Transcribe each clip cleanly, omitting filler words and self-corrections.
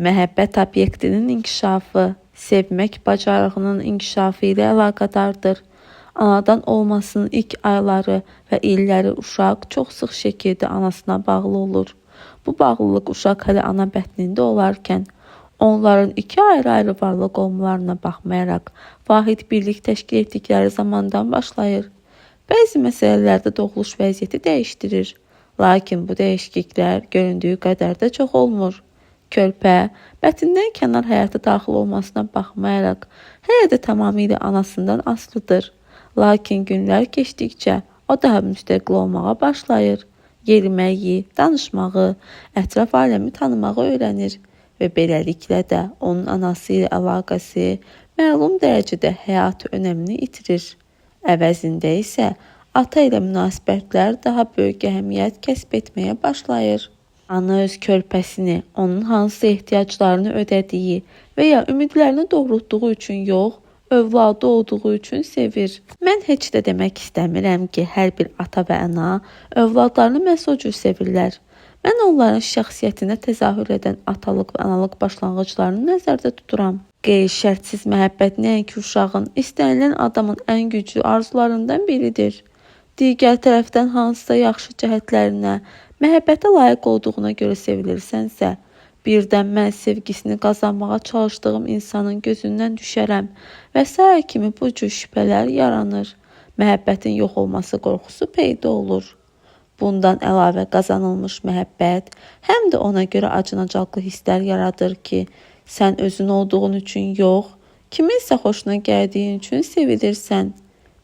Məhəbbət obyektinin inkişafı, sevmək bacarığının inkişafı ilə əlaqədardır. Anadan olmasının ilk ayları və illəri uşaq çox sıx şəkildə anasına bağlı olur. Bu bağlılıq uşaq hələ ana bətnində olarkən, onların iki ayrı-ayrı varlıq olmalarına baxmayaraq, vahid birlik təşkil etdikləri zamandan başlayır. Bəzi məsələlərdə doğuluş vəziyyəti dəyişdirir. Lakin bu dəyişikliklər göründüyü qədər də çox olmur. Körpə, bətindən kənar həyata daxil olmasına baxmayaraq, hələ də tamamilə anasından asılıdır. Lakin günlər keçdikcə o daha müstəqil olmağa başlayır. Yeriməyi, danışmağı, ətraf aləmi tanımağı öyrənir və beləliklə də onun anası ilə əlaqəsi məlum dərəcədə həyati önəmini itirir. Əvəzində isə ata ilə münasibətlər daha böyük əhəmiyyət kəsb etməyə başlayır. Ana öz körpəsini, onun hansı ehtiyaclarını ödədiyi və ya ümidlərini doğrultduğu üçün yox, övladı olduğu üçün sevir. Mən heç də demək istəmirəm ki, hər bir ata və ana övladlarını məhz o cür sevirlər. Mən onların şəxsiyyətində təzahür edən atalıq və analıq başlanğıclarını nəzərdə tuturam. Qeyri-şərtsiz məhəbbət nəinki uşağın, istənilən adamın ən güclü arzularından biridir. Digər tərəfdən hansısa yaxşı cəhətlərinə, məhəbbətə layiq olduğuna görə sevilirsənsə, birdən mən sevgisini qazanmağa çalışdığım insanın gözündən düşərəm və s. kimi bu cür şübhələr yaranır. Məhəbbətin yox olması qorxusu peyda olur. Bundan əlavə qazanılmış məhəbbət həm də ona görə acınacaqlı hisslər yaradır ki, sən özün olduğun üçün yox, kiminsə xoşuna gəldiyin üçün sevilirsən.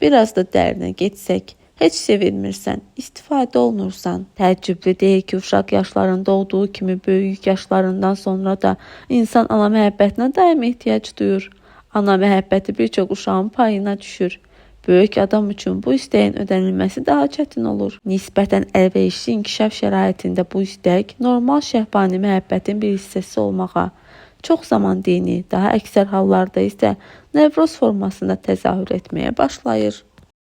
Biraz da dərinə getsək, heç sevilmirsən, istifadə olunursan. Təəccüblü deyil ki, uşaq yaşlarında olduğu kimi böyük yaşlarından sonra da insan ana məhəbbətinə daim ehtiyac duyur. Ana məhəbbəti bir çox uşağın payına düşür. Böyük adam üçün bu istəyin ödənilməsi daha çətin olur. Nisbətən əlverişli inkişaf şəraitində bu istək normal şəhvani məhəbbətin bir hissəsi olmağa, çox zaman dini, daha əksər hallarda isə nevroz formasında təzahür etməyə başlayır.